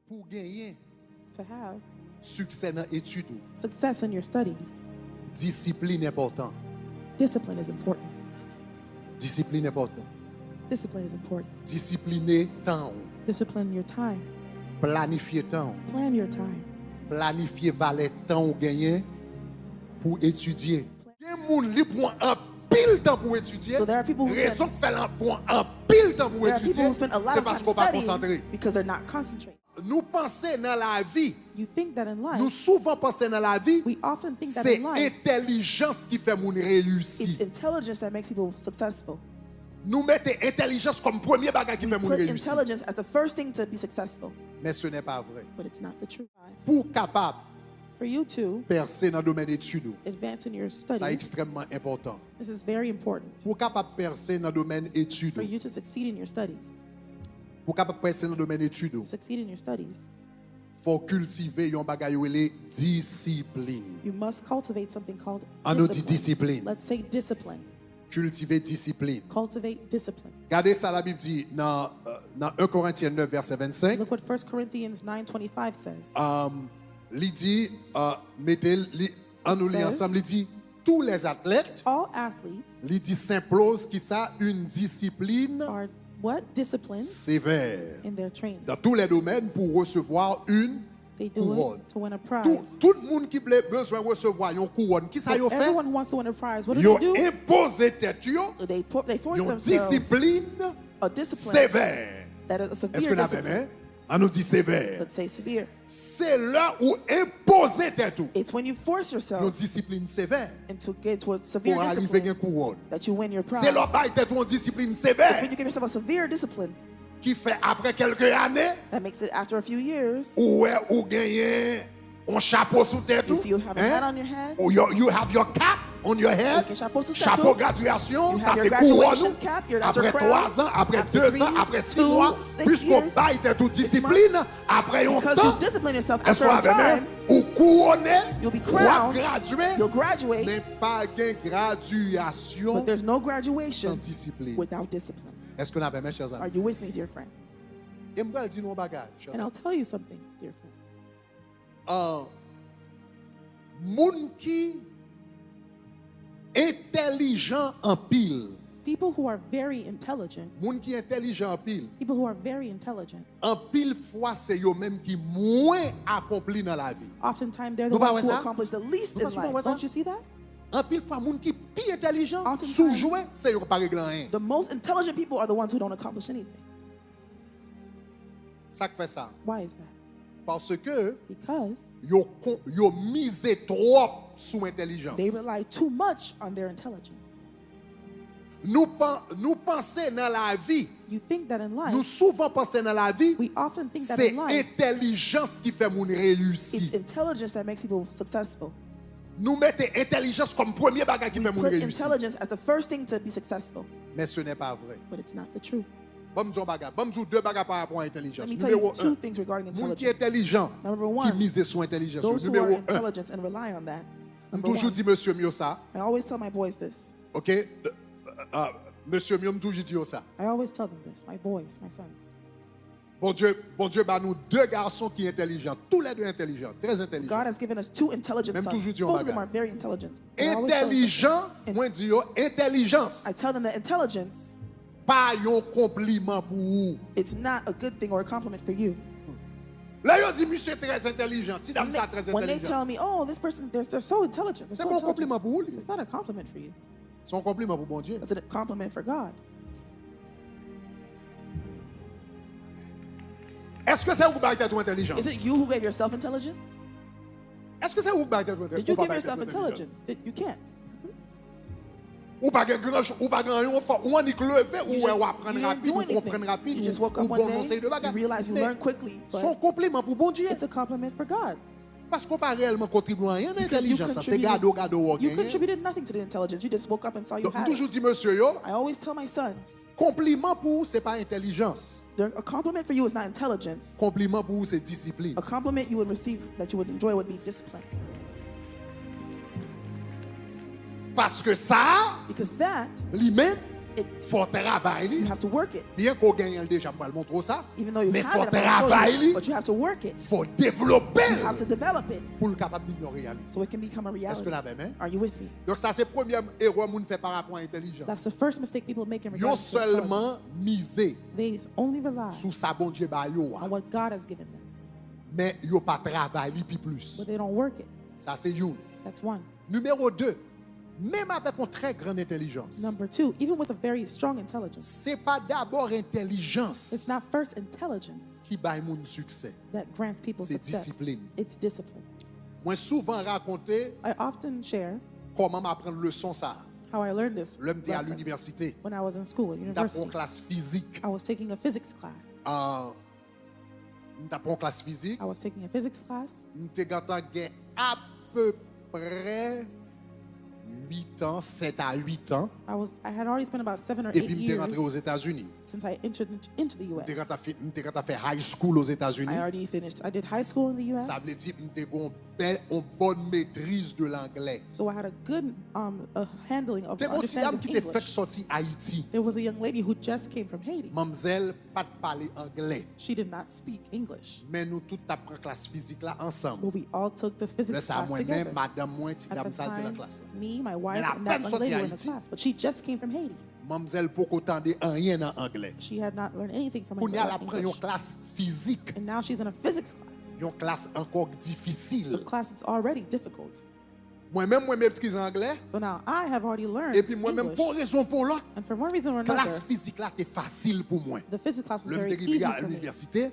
pour gagner to have succès dans l'étude, success in your studies, discipline important. discipline is important. Discipline important. Discipline is important. Discipliner temps, Discipline your time. planifier temps, Plan your time. planifier valet temps ou gagner pour étudier. Il y a des gens qui prennent un pile temps pour étudier. So there are people who Raison qui fait un pile temps pour There are people étudier, who spend a lot c'est of parce time qu'on pas studying concentré. because they're not concentrating. Nous pensons dans la vie, You think that in life, nous souvent pensons dans la vie, we often think that c'est in life, intelligence qui fait moun réussir. it's intelligence that makes people successful. Nous mettons intelligence comme premier bagage qui fait moun Put réussir. intelligence as the first thing to be successful, Mais ce n'est pas vrai. but it's not the truth. Pour capable For you to percer dans le domaine d'études, advance in your c'est studies, extrêmement important. this is very important. Pour capable percer dans le domaine For études, you to succeed in your studies, pour capable percer dans le domaine études, succeed in your studies, faut cultiver un bagage les discipline. you must cultivate something called On nous dit discipline. discipline. Let's say discipline. Cultiver discipline. Cultivate discipline. Regardez ça, la Bible dit dans 1 Corinthiens 9, verset 25. Look what 1 Corinthians 9:25 says. Il dit, mettez, en nous lit ensemble, il dit, tous les athlètes, All athletes il dit, s'impose qui ça, une discipline are what? Disciplined sévère. in their training. Dans tous les domaines pour recevoir une They do couronne. it to win a prize. Tout le monde qui a besoin de recevoir une couronne, qui ça So yo fait? everyone wants to win a prize. What do Ils ont they do? imposé tête, ils They force ont themselves discipline a discipline sévère. that is a Est-ce severe que nous avons discipline. aimé? On nous dit sévère. Let's say severe. C'est là où imposer tête ou It's when you force une yourself discipline sévère into get to a severe pour arriver à une discipline couronne. that you win your prize. C'est là où tête ou une discipline It's sévère when you give yourself a severe discipline qui fait après quelques années that makes it after a few years. ou gagner un chapeau sous tête You ou see, you have a hat on your head. ou you have your cap on your head. Okay, chapeau sous tête. Chapeau graduation, You ça have c'est your couronne. graduation cap, that's Après your crown. 3 ans, après After 2 3, ans, après 6 2, mois, 6 puisqu'on years, baille toute 6 discipline, months, après un because temps, you discipline yourself est-ce after qu'on a avait time, ou couronné, you'll be ou crowned, gradué, you'll graduate, mais pas de graduation but there's no sans graduation discipline. without discipline. Est-ce qu'on avait mes chers Are amis? you with me, dear friends? Et moi, je dis nous un bagage, chers And I'll amis. tell you something, dear friends. Moun qui intelligent en pile, People who are very intelligent, moun qui intelligent en pile, people who are very intelligent, en pile fois c'est eux même qui moins accompli dans la vie. oftentimes they're the Nous pas ones who voir ça? accomplish the least Nous in pas voir life. ça? Don't you see that? En pile fois moun qui plus intelligent, Oftentimes- sous-joué, c'est eux qui pas régler rien. The most intelligent people are the ones who don't accomplish anything. Ça qui fait ça. Why is that? Parce que Because yo misé trop sous intelligence. they rely too much on their intelligence. Nous pensons dans la vie, You think that in life, nous souvent pensons dans la vie, we often think that c'est in life, intelligence qui fait moun it's réussir. intelligence that makes people successful. Nous mettons intelligence comme premier bagage qui fait moun Put réussir. intelligence as the first thing to be successful, Mais ce n'est pas vrai. but it's not the truth. Bon, me dire un bagage. Bon, me dire deux bagages par rapport à l'intelligence. Let me tell you Numéro two 1, things regarding moun qui intelligence. est intelligent, Number qui one, mise sur intelligence. those who are Numéro 1, intelligent and rely on that. je Number toujours one, dit monsieur mieux ça. I always tell my boys this. OK? Monsieur mieux, je toujours dit ça. I always tell them this. My boys, my sons. Bon Dieu, bah nous deux garçons qui sont intelligents, tous les deux intelligents, très intelligents. God has given us two intelligent Même sons. toujours dit en Both of them bagarre. are very intelligent. I always tell them Intelligent, something. moi dis yo, intelligence, I tell them that intelligence, pas un compliment pour vous. it's not a good thing or a compliment for you. Là, yo dit monsieur très intelligent, si dame ça très When they intelligent. tell me, oh, this person, they're so intelligent. They're C'est so bon intelligent. compliment pour vous. It's not a compliment for you. C'est un compliment pour bon Dieu. It's a compliment for God. Est-ce que c'est vous qui avez ton intelligence? Is it you who gave yourself intelligence? Est-ce que c'est vous qui avez ton Did you give yourself intelligence? intelligence? You can't. Ou pas grand ou pas grand ou on y lever ou You on just- apprendre you didn't rapide do ou anything. comprendre rapide You just ou woke up one bon day, conseil de you bagarre. realize you Mais learn quickly, but son compliment pour bon Dieu. it's a compliment for God. Parce qu'on pas réellement contribué à rien Because you d'intelligence. C'est gado you gagné. contributed nothing to the intelligence. You just woke up and saw you Donc had toujours it. dit monsieur yo, I always tell my sons, compliment pour vous c'est pas intelligence. a compliment for you is not intelligence. Compliment pour vous c'est discipline. A compliment you would receive that you would enjoy would be discipline. Parce que ça Because that lui-même faut travailler. You have to work it. Bien qu'on gagne déjà, je vais le montrer ça. Even though you Mais have faut it, I'm gonna show you, travailler. but you have to work it. Faut développer You have to develop it pour le capable de le réaliser. so it can become a Est-ce que reality. la même, hein? Are you with me? Donc ça c'est le premier erreur qu'on fait par rapport à l'intelligence. That's the first mistake people make in Yo regards to seulement intelligence. misé They only rely sous sa bon Dieu ba yo, on what God has given them, mais yo pas travailler puis plus. but they don't work it. Ça c'est une. That's one. Numéro 2, même avec une très grande intelligence, Number two, even with a very strong intelligence, c'est pas d'abord intelligence it's not first intelligence qui baille mon succès. that grants people C'est success. discipline. It's discipline. Moi souvent raconter I often share comment m'apprendre leçon ça. how I learned this L'homme était à lesson l'université, when I was in school, at t'apprends university. classe physique. I was taking a physics class. T'apprends classe physique. I was taking a physics class. M'te gata gen à peu près 8 ans, 7 à 8 ans. I had already spent about 7 or Et 8 puis m'te rentré aux years États-Unis. since I entered into the M'te U.S. gata fait high school aux États-Unis. I already finished. I did high school in the U.S. Ça veut dire m'te gon une bonne maîtrise de l'anglais. So I had a good handling of T'es mon petit dame understanding qui te fait English. sortir Haïti. There was a young lady who just came from Haiti. Mamzelle pas de parler anglais. She did not speak English, Mais nous tous t'apprends classe physique là ensemble. but we all took this Là physics ça class moi together. même madame moi ti At dame the ça dans la time, classe. me, my wife, la and peine that young sorti lady were in the Haïti. class, but she just came from Haiti. Mamzelle pour qu'entendre rien en anglais. She had not learned anything from Qu'on y a la prend une English. classe physique, And now she's in a physics class, une classe encore a difficile. class that's already difficult. Moi-même moi maîtrise anglais So now I have already learned et puis moi-même English, pour raison pour l'autre, and for one reason or classe another, physique là c'est facile pour moi. the physics class was Le very m'arrivé easy à for me. l'université,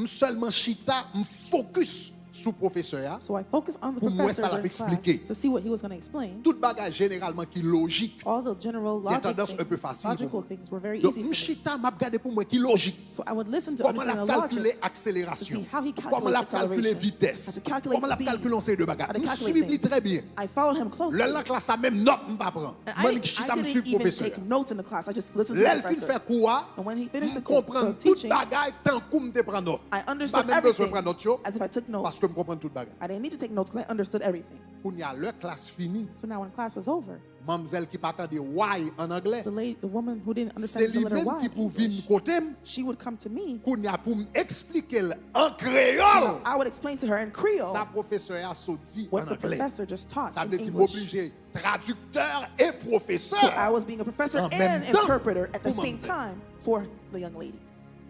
seulement chita, focus sur professeur. So I focused on the Pour moi, professor ça l'a during class expliqué. to see what he was going to explain. Tout bagage généralement qui logique. All the general Il y a logic tendance un peu things, facile pour logical moi. things were very Donc easy for me. chita m'a regardé pour moi qui logique. So I would listen to Comment understand la the calculer logic, to accélération? see how he Comment la calculates calculer acceleration, vitesse? how to calculate Comment la speed, calculer ces deux how bagages? to Je calculate suivi things. très bien. I followed him closely. Le la classe a même note m'pas prend. And Moi I chita me didn't suivre even professeur. take notes in the class. I just listened to the L'elle fin professor. fait quoi? And when he finished the Comprendre tout teaching, bagage tant qu'on me prend note. I Pas understood même besoin everything prendre note yo, as if I took parce notes. que me comprendre tout bagage. I didn't need to take notes because I understood everything. Pour y a leur classe finie. So now when class was over, Mamzelle qui partait de why en anglais. the woman who didn't C'est understand the letter lui-même Y qui in pour venir English, côté she would come to me. qu'on y a pour m'expliquer en créole. I would explain to her in Creole Sa professeur a sorti en what the anglais. professor just taught Ça in veut dire English. m'obliger traducteur et professeur. So I was being a professor En même and temps, interpreter at the pour same mademoiselle. time for the young lady.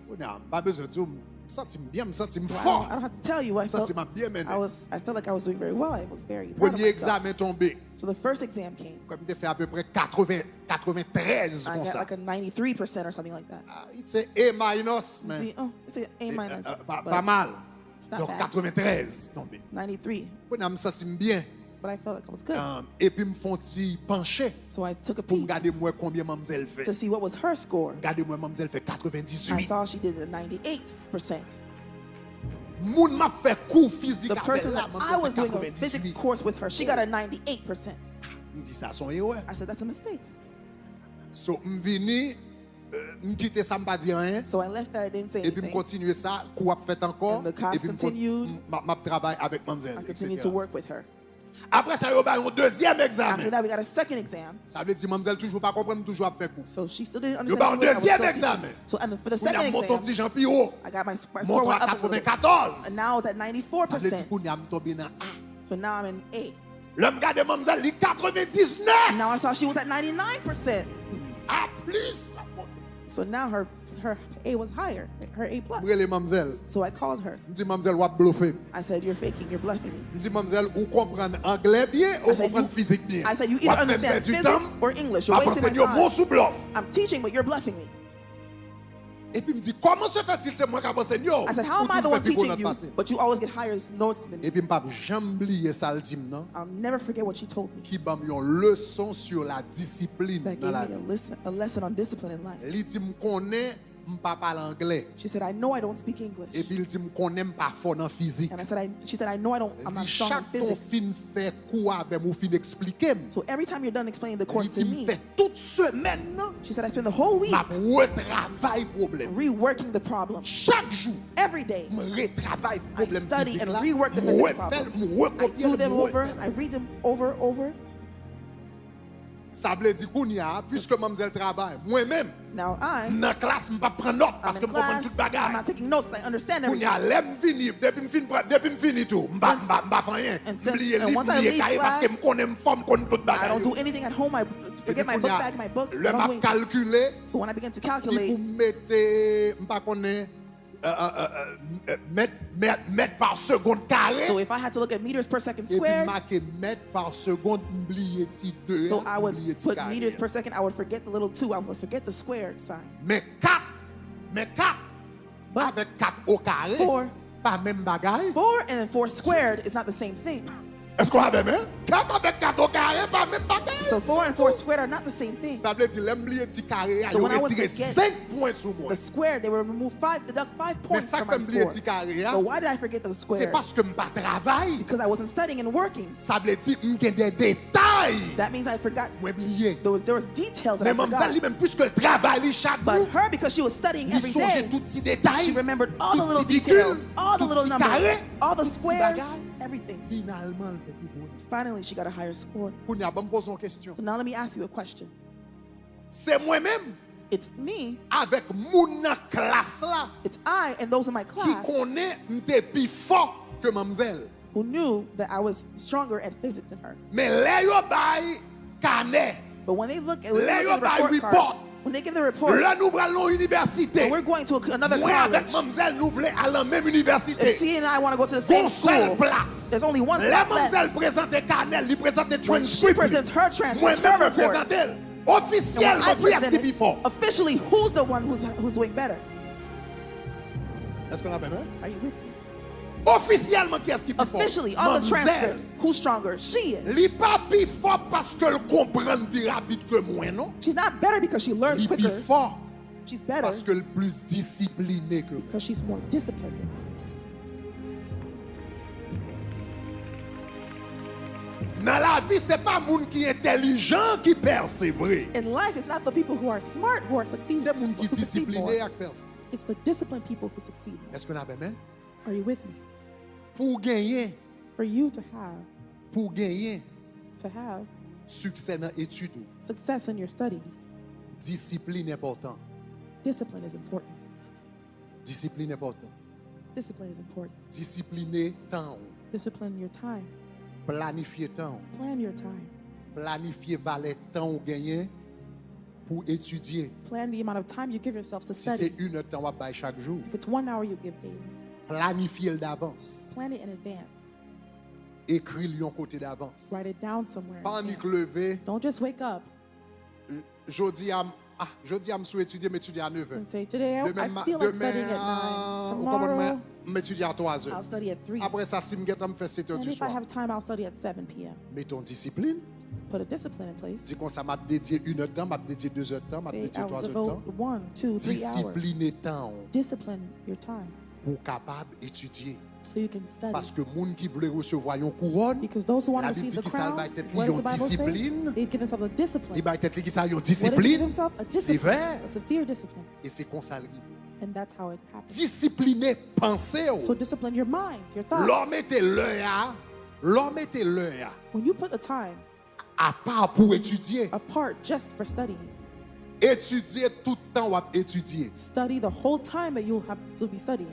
On n'a pas besoin de dire, me sentir bien, me sentir So fort. I don't have to tell you, I Me felt sentir bien mené. I felt like I was doing very well. I was very proud of Premier myself. examen tombé. So the first exam came. Comme tu fait à peu près 93 I comme got ça. like a 93% or something like that. It's A minus, man. See, oh, it's an A minus. Pas but mal. it's not Donc bad. 93 tombé. 93. On a me sentir bien. But I felt like I was good. Et puis me font pencher So I took a pour me peek regarder moi combien mademoiselle fait. to see what was her score. Regardez moi mademoiselle fait I 98. saw she did a 98%. Moun m'a fait cours physique The avec person là, that I mademoiselle was fait doing a physics 98. course with her, she got a 98%. Me dit ça son erreur. I said, that's a mistake. So m'vini m'quitter ça m'pas dire rien. So I left that, I didn't say Et puis anything. continuer ça, coup a fait encore. And the class Et puis continued. m'a travaille avec mademoiselle. I continued etc. to work with her. Après ça, il y a un deuxième After examen. that, we got a second exam. Ça veut dire mademoiselle toujours pas comprendre, toujours fait coup. So she still didn't You got understand un English. I was deuxième still examen. teaching. So and for the On a second monté exam, petit Jean Pio. I got my score Montre went à up a little bit. 94. And now I was at Ça veut dire 94%. qu'on a tombé dans A. So now I'm in A. L'homme garde mademoiselle, il 99. And now I saw she was at 99%. A plus. la porte. So now her A was higher, her A plus. Brûlez mademoiselle. So I called her. Je dis mademoiselle, ou bluffé. I said, you're faking, you're bluffing me. Je dis mademoiselle, ou comprendre anglais bien ou I said, comprendre you- physique bien. I said, you Ou either faire understand perdre du physics temps, or English. You're après wasting my c'est bon time. sous bluff. I'm teaching, but you're bluffing me. Et puis il me dit, comment se fait-il, c'est moi qui enseigne? I said, how am I the one teaching you, but you always get higher notes than me? Et puis je ne jamais oublier ça le dit, non? I'll never forget what she told me. Qui m'a mis une leçon sur la discipline That dans gave la me vie. a lesson on discipline in life. Il dit, je connais, je ne parle pas l'anglais. She said, I know I don't speak Et English. puis il dit, je connais pas fort dans physique. And she said, I know Il I'm not dit, strong in chaque ton physics. fin fait coup avec moi, fin expliquer. So every time you're done explaining the Il course dit, to je me, fais toute semaine, she said, I spend the whole week je retravaille problème. reworking the problem. Chaque jour, Every day, je retravaille I problème study physique and là. rework the Je physics refais, problems. je I recopie, do them je over, refais. I read them over. Ça veut dire qu'on y a, puisque mademoiselle travaille, moi-même, Now I, dans la classe, je ne vais pas prendre note parce I'm que in je comprends toute class, I'm bagarre. not taking notes because I understand Qu'on y everything. a, l'aime fini, depuis que je finis tout, je ne vais pas faire rien. Je vais once I leave oublier parce que class, je connais ma forme, toute I bagarre. don't do anything at home. I forget my book bag, my book. I Le don't do map anything. calculé, So when I begin to si calculate, vous mettez, je ne sais pas, mètres par seconde carré, so if I had to look at meters per second et puis squared, marquer mètres par seconde, oublier ti 2, so I would oublier ti put carré. meters per second, I would forget the little 2, I would forget the squared sign. Mais 4, But avec 4 au carré, 4, pas même bagaille. 4 and then 4 squared is not the same thing. Est-ce qu'on a même 4 avec 4 au carré, pas même bagaille. So 4 and 4 squared are not the same thing. Ça veut dire l'oublier ti carré, So il when I would retiré forget 5 points sur moi. The squared, they would remove 5, deduct 5 Mais points ça from fait my oublier score. ti carré, So why did I forget the c'est square? parce que je pas travail. Because I wasn't studying and working. Ça veut dire que j'ai des détails. That means I forgot. Oublié. There was details that Mais I mademoiselle forgot. lui-même, puisque elle travaille chaque But jour, her, because she was studying il every songeait day, tous petits détails, she remembered all the tous little petits virgules, details, all the tous little petits numbers, carrés, all the tous petits squares, bagages. everything. Finalement, elle fait plus bon. Finally, she got a higher score. Qu'on y a, me pose une question. So now let me ask you a question. C'est moi-même It's me, avec mon classe là it's I and those in my qui class connaît m'était plus fort que mademoiselle. who knew that I was stronger at physics than her. Mais là yo bay canet. But when they look at Là yo the bay report report. card, when they give the report, Là nous allons université. when we're going to another Moi avec college, mademoiselle nous voulons aller à la même université. if she and I want to go to the same Une seule school, place. there's only one La spot mademoiselle left. présente Canel, lui présente When she transcript. presents her transcript, Moi-même her me report, présente elle. and when I Officiellement, qui est-ce present qui it, est fort? officially, who's the one who's doing better? Est-ce qu'on a bien? Are you with me? Officiellement, qui est-ce qui est fort? Officially, all the Mademoiselle. transcripts, who's stronger? She is. Li pas plus fort parce qu'elle comprend plus rapide que moi, non? She's not better because she learns Li plus quicker. fort She's better parce qu'elle est plus disciplinée que moi. because she's more disciplined. Dans la vie, c'est pas moun qui est intelligent qui persévère. In life, it's not the people who are smart who are succeeding. C'est moun qui who succeed more. discipliné et persévère. It's the disciplined people who succeed. Est-ce qu'on a bien? Are you with me? Pour gagner, For you to have succès dans l'étude, success in your studies, discipline important. discipline is important. Discipline important. Discipline is important. Discipliner temps, Discipline your time. planifier temps, Plan your time. planifier valet temps ou gagner pour étudier. Plan the amount of time you give yourself to Si study. c'est 1 heure de temps, on va bailler chaque jour. If it's 1 hour you give daily, Planifier d'avance. plan it in advance. Écrire un côté d'avance. Write it down somewhere. in Panique advance. levé. Don't just wake up Jeudi, je suis étudier, m'étudier à 9 and heures. say, today I feel like studying at 9. Tomorrow, m'étudier à 3 I'll heures. study at 3. Après ça, si je me fait 7 heures And du if I soir. have time, I'll study at 7 p.m. Mettons discipline. Put a discipline in place. Dis qu'on ça m'a dédié 1 heure de temps, m'a dédié 2 heures de temps, m'a Say, dédié I will 3 heures de temps. devote 1, 2, 3 hours. Discipliner temps Discipline your time pour capable étudier. so you can study. Parce que moun qui voulait recevoir une couronne, Because those who want la to Bible receive dit the qu'il crown, va être what does the une Bible say? discipline. They give themselves a Il discipline. va être qui ça une What does he give discipline himself? A discipline. sévère A severe discipline. et c'est comme ça. And that's how it happens. Discipliner pensée. So discipline your mind, your L'homme thoughts. était l'heure When you put the time à part pour étudier. apart just for studying, Étudier tout le temps ou étudier. study the whole time that you'll have to be studying.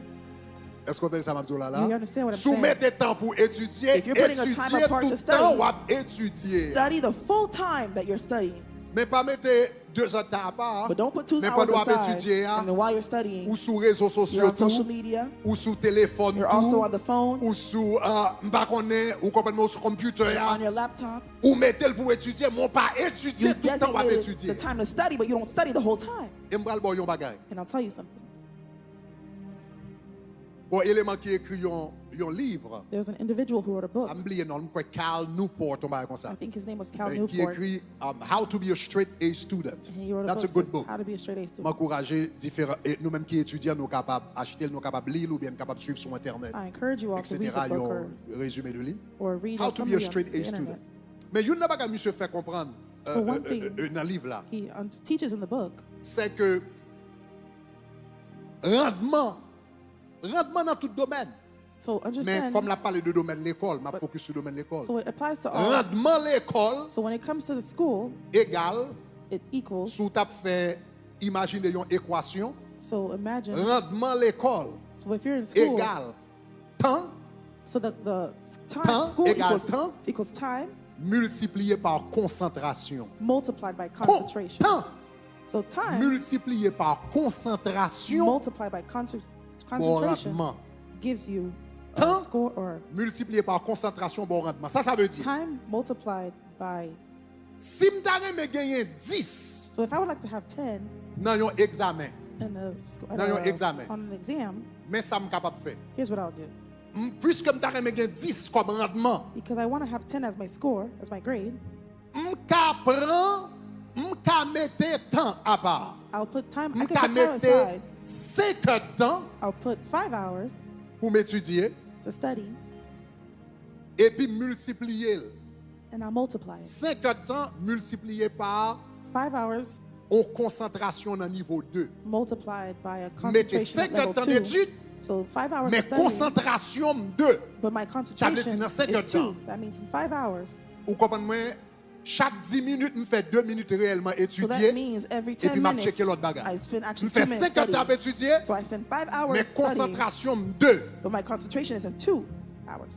Est-ce qu'on entend ça, Mabdoula, Do you understand what I'm saying? Soumettez temps pour étudier. If you're putting a time Étudier apart tout to le study, temps ou étudier. Study the full time that you're studying. Mais pas mettre 2 heures de temps à part. But don't put 2 Mais hours pas doit aside. étudier. And then while you're studying, Ou sur réseaux you're sociaux on social tout. media, Ou sur téléphone you're tout. also on the phone, Ou sur m'pa connaît ou complètement sur computer on your laptop. ou mettez-le pour étudier, mon pas étudier You tout le temps ou designated étudier. the time to study, but you don't study the whole time. Et m'bral bon yon bagay. And I'll tell you something. Bon élément qui écrit un livre. There's an individual who wrote a book. M'oublié non, m'crois Cal Newport on bagay comme ça. I think his name was Cal Qui Newport. écrit How to be a straight A student. And he wrote a That's a book, good says book. How to be a straight A student. M'encourager différents et nous-mêmes qui étudiants nous capables acheter, nous capables lire ou bien capables suivre sur internet, I encourage you all to etc. read the book Un résumé de livre. or read How a to summary be a on straight the A internet. student. Mais il n'a pas qu'à monsieur faire comprendre So one thing- dans le livre là, He teaches in the book c'est que rendement dans tout domaine. So Mais understand. comme l'a parlé de domaine de l'école, ma focus sur le domaine de l'école. So it applies to all. Rendement l'école So when it comes to the school, égal it equals. sous t'a fait imaginer une équation. So imagine. Rendement l'école So if you're in school, égal temps so the time Temps school égale temps. equals time multiplié par concentration. multiplied by concentration. Temps So time multiplié par concentration. multiplied by concentration rendement. gives you a Temps score, or multiplié par concentration bon rendement. Ça veut dire time multiplied by. si m'tare me gagner 10 So if I would like to have 10 dans un examen, Dans un examen. on an exam, mais ça me capable faire. here's what I'll do. Puisque m'tare me gagner 10 comme rendement, Because I want to have 10 as my score, as my grade, m'ka mette temps à part. I'll put time. I M'ka can put time mette aside. 5 heures de temps I'll put 5 hours pour m'étudier to study, et puis multiplier and I'll multiply it. 5 heures de temps multiplié par 5 hours en concentration dans niveau 2. multiplied by a Mettez concentration 5 at heures de level temps 2. d'étude, So 5 hours mais of studying, concentration 2. but my Ça veut concentration dire dans 5 heures is de temps. 2. That means in 5 hours. Ou comprenez-moi, chaque 10 minutes, me fait 2 minutes réellement So that étudier. means every Et 10 puis m'a minutes, checker l'autre I bagage. spend Me actually 2 fait minutes 5 heures de temps studying. étudier, So I spend 5 hours mais studying, concentration 2. but my concentration is in 2 hours.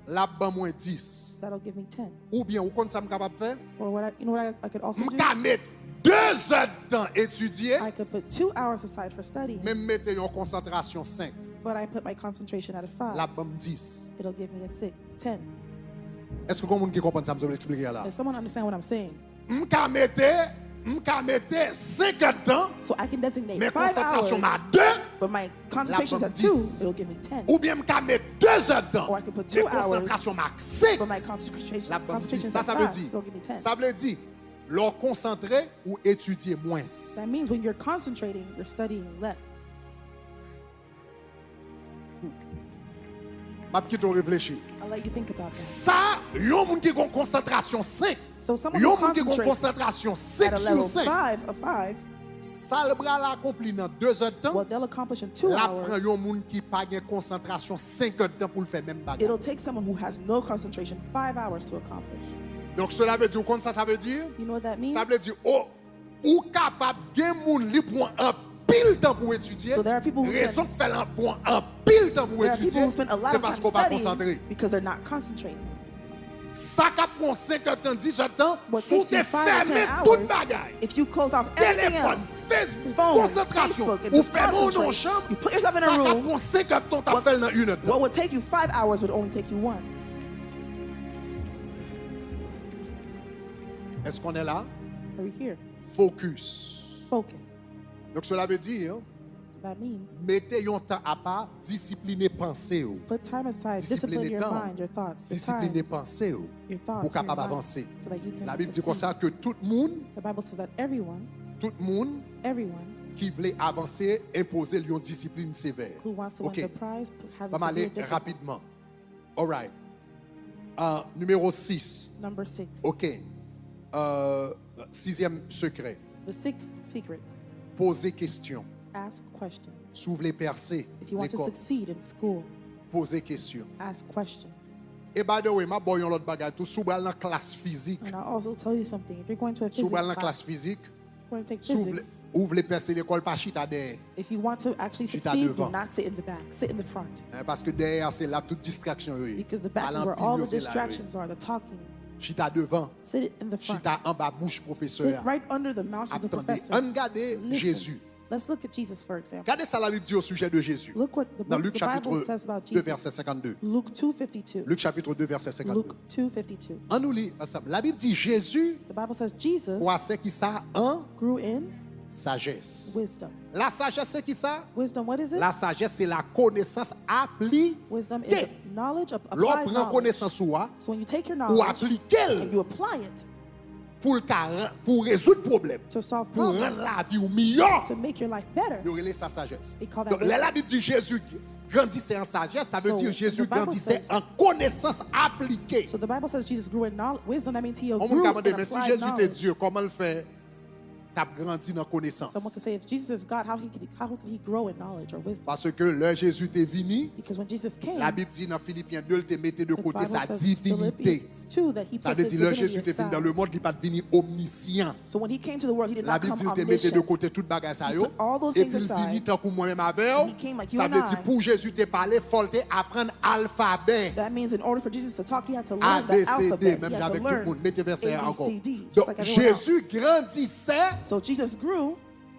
Là, ban moins 10. That'll give me 10. Ou bien, ou compte ça me capable de faire? Or what you know what I could also do? M'ka mettre 2 heures de temps étudier, I could put 2 hours aside for studying, même mettre une concentration 5. but I put my concentration at a 5. Là, ban 10. It'll give me a 10. Est-ce que vous avez compris ça? Je vais expliquer là. Does someone understand what I'm saying? M'ka mette 5 heures de temps, So I can designate mais 5 concentration hours, ma 2. but my concentration is La at bonne 2. 10. It'll give me 10. Ou bien m'ka mettre 2 heures de temps, Or I could put mais 2 hours, concentration ma 5. but my concentration, La bonne 10. is Ça at veut 5. dire, It'll give me 10. ça veut dire, leur concentrer ou étudier moins. That means when you're concentrating, you're studying less. Ma petite réfléchir. I'll let you think about that. Ça, yon moun ki gon concentration 5. So someone who Yon moun ki gon concentrates concentration at 5 a sur level 5. 5 of 5, Ça le bras l'accompli dans 2 heures de temps. what they'll accomplish in 2 Là prend hours, yon moun ki pa gen concentration 5 heures de temps pour le faire même bagage. it'll take someone who has no concentration 5 hours to accomplish. Donc cela veut dire, ou compte ça veut dire? You know what that means? Ça veut dire, oh, ou capable gen moun li prend un pile temps pour étudier. So there are people who Raison que fait un prend un pile temps pour There are people étudier, who spend a lot c'est of parce time qu'on pas concentré. studying because they're not concentrating. Ça qui prend 5 heures de temps, 10 heures de temps, What sous takes te you 5 to 10 fermer hours, toute bagaille. if you close off everything Téléphone, else, Facebook, phones, concentration, Facebook, and ou just faire mon concentrate, en chambre, you put yourself in a ça room, prend 5 heures de temps, t'as fait dans 1 heure de temps. what would take you 5 hours would only take you 1. Est-ce qu'on est là? Are we here? Focus. Focus. Donc cela veut dire, That means mettez un temps à part, discipliner pensée. put time aside, discipline Discipliner your temps, mind, your thoughts, your discipliner time, pensée your pour thoughts, your capable mind, avancer. so that you can La Bible dit comme succeed. ça que tout le monde The Bible says that everyone qui voulait avancer, imposer une discipline sévère. who wants to Ok. win the prize has On a va aller severe discipline. rapidement. All right. Numéro 6. Number 6. OK. Sixième secret. The 6th secret. Poser question. Ask questions. S'ouvre les percées. If you want to l'école. succeed in school, Poser question. ask questions. Et by the way, ma boy, on l'autre bagage. Tout sous dans classe physique. And I'll also tell you something. If you're going to a Sous physics dans class, classe physique. you're going to take S'ouvre physics. ouvre les percées l'école pas chita derrière. If you want to actually Chita succeed, devant. do not sit in the back. Sit in the front. Parce que derrière, c'est là toute distraction. Because the back is where all the distractions are, the talking. Chita devant. Sit in the front. Chita en bas bouche Sit professeur. right under the mouth of the Attendez, professor. on regarde Listen. Jésus. Let's look at Jesus, for example. Regardez ça la Bible dit au sujet de Jésus. Look what the, Dans book, Luc the chapitre Bible says about 2 Jesus. verset 52. Luke 2:52. Luc chapitre 2 verset 52. Luke 2:52. On nous lit ensemble. La Bible dit Jésus The Bible says Jesus croissait qui ça en grew in sagesse. wisdom. La sagesse c'est qui ça? Wisdom, what is it? La sagesse c'est la connaissance appliquée. Wisdom is knowledge of L'on applied prend knowledge. connaissance ou So when you take your ou knowledge appliquer and you apply it pour résoudre problème, to solve pour rendre problems, la vie ou meilleure. to make your life better, Il aurait sa sagesse. They call that Donc, wisdom. la Bible dit Jésus grandissait en sagesse, ça veut So, dire Jésus the Bible grandissait says- en connaissance appliquée. So the Bible says Jesus grew in wisdom. That means he On grew m'a in demandé, mais si applied Jésus était knowledge. Dieu, comment le fait? t'as grandi dans connaissance. Someone could say, if Jesus is God, how could he grow in knowledge or wisdom? Parce que le Jésus t'est venu, Because when Jesus came, la Bible dit dans Philippiens 2, il te mettait de the côté Bible sa says divinité. Philippians 2 that he Ça put veut his dire le divinity Jésus t'est venu dans aside. le monde, il n'est pas devenu omniscient. So when he came to the world, he did La not Bible come dit il te mettait de omniscient. côté toute bagage ça He yo. put all those Et things puis il aside. finit tant que moi-même avec. And he came like you Ça and veut dire I. pour Jésus te parler, faut te apprendre alphabet. That means in order for Jesus to talk, he had to A, learn B, the C, D, alphabet. même He had to avec tout le learn monde. Mettez verset A, B, encore. C, D, just Donc like everyone Jésus grandissait So Jesus grew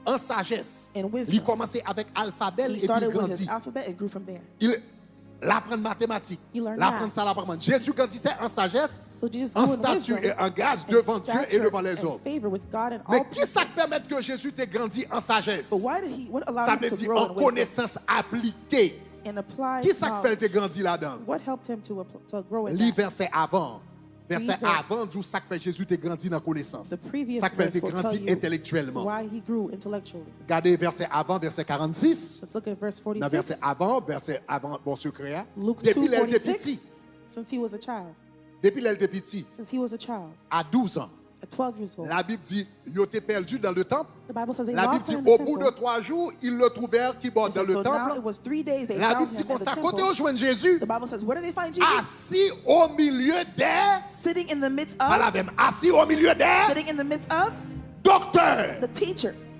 en sagesse. in wisdom. Il commençait avec alphabet He et puis il started with grandit. his alphabet and grew from there. Il apprend mathématiques, He learned l'apprend math. ça, l'apprend. Jésus grandissait en sagesse, So Jesus en grew in statut wisdom et en grâce and devant Dieu et stature devant les and hommes. favor with God and Mais all qui ça people. permet que Jésus t'ait grandi en sagesse? But what allowed Ça him veut to dire grow en in wisdom connaissance appliquée. and apply Qui ça fait knowledge? t'ait grandi là-dedans? What helped him to grow in Lis that? verset avant. Verset Read avant d'où ça fait Jésus t'ait grandi dans connaissance. The previous Ça fait verse t'ait will tell grandi you intellectuellement. why he grew intellectually. Regardez verset avant, verset 46. Let's look at verse Dans verset 46. avant, bon secret. Hein. Luke Depuis l'elle était 2:46. petit. Since he was a child. Depuis l'elle était petit. Since he was a child. À 12 ans. At 12 years old. La Bible dit, il était perdu dans le temple. The Bible says they La Bible lost dit, him in au the bout de temple. 3 jours, ils le trouvèrent qui borde dans So le now it temple. was 3 days they La found Bible dit him comme in the ça, côté où temple. joint Jésus, The Bible says, where did they find Jesus? assis au milieu des, Sitting in the midst voilà of, même, assis au milieu des sitting in the midst of docteurs. the teachers.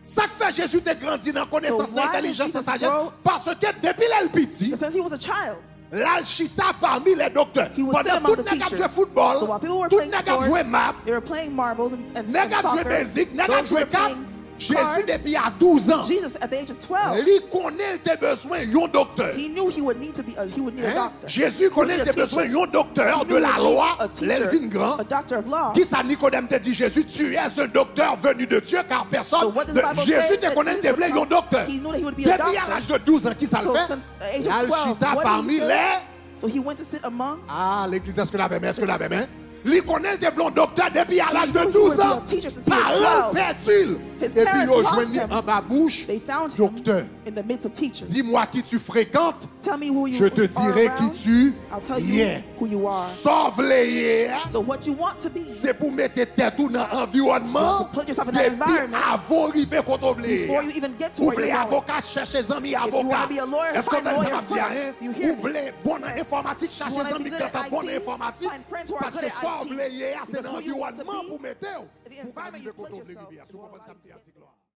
Ça que fait Jésus t'es grandi dans connaissance, So dans why did intelligence, dans Jesus sagesse, grow? parce que depuis l'elle petit, Since he was a child, l'alchita parmi les docteurs. he would sit Pendant among tout the nèg a joué teachers. football, So while people were tout playing nèg a joué sports, map, they were playing marbles and nèg a joué soccer. basic, nèg a Those who joué were cap. playing Jésus cards. depuis à 12 ans, Jesus, at the age of 12, il connaît tes besoins, un docteur. he knew he would need to be a Hein? doctor. Jésus connaît He would tes need a besoins, teacher. un docteur He de knew la he would loi, need a teacher, l'Elvin Grand. a doctor of law. Qui ça Nicodème te dit Jésus, tu es un docteur venu de Dieu car personne. So what does the Bible say Jésus te that connaît, Jesus te voulait would un docteur. He knew that he would be a Depuis à doctor. l'âge de 12 ans, qui ça le So fait? since the age of 12, L'alchita what parmi did he say? les. So he went to sit among. Ah, l'église, est-ce que l'avait mis? Est-ce que l'avait mis? Il connaît le développement docteur depuis à l'âge de He knew he 12 would be ans. a teacher since he was Parole 12. perdu. His Et puis, parents il lost joignit him. en bas bouche. They found him Docteur, in the midst of teachers. dis-moi qui tu fréquentes. Tell me who you Je te are dirai qui around. tu I'll tell es. you who you are. Sauve les hier. So what you want to be, C'est pour mettre tête tout dans l'environnement. To put yourself in that Depuis environment. avant d'arriver quand on voulait. before you even get to Vous where voulez you're going. avocat, cherchez amis If you want avocats. to be a lawyer, Est-ce que find vous lawyer avez friends. You hear Vous me? voulez bon en informatique, cherchez wanna be amis good qui at sont bons en IT, informatique. find friends who are Parce good que at sauve IT. les hier, c'est Because dans who you want to l'environnement be, pour mettre. the Vous pas environment arriver you quand put on voulait yourself rivière. is Vous what comprenez I ça, do. petit article là.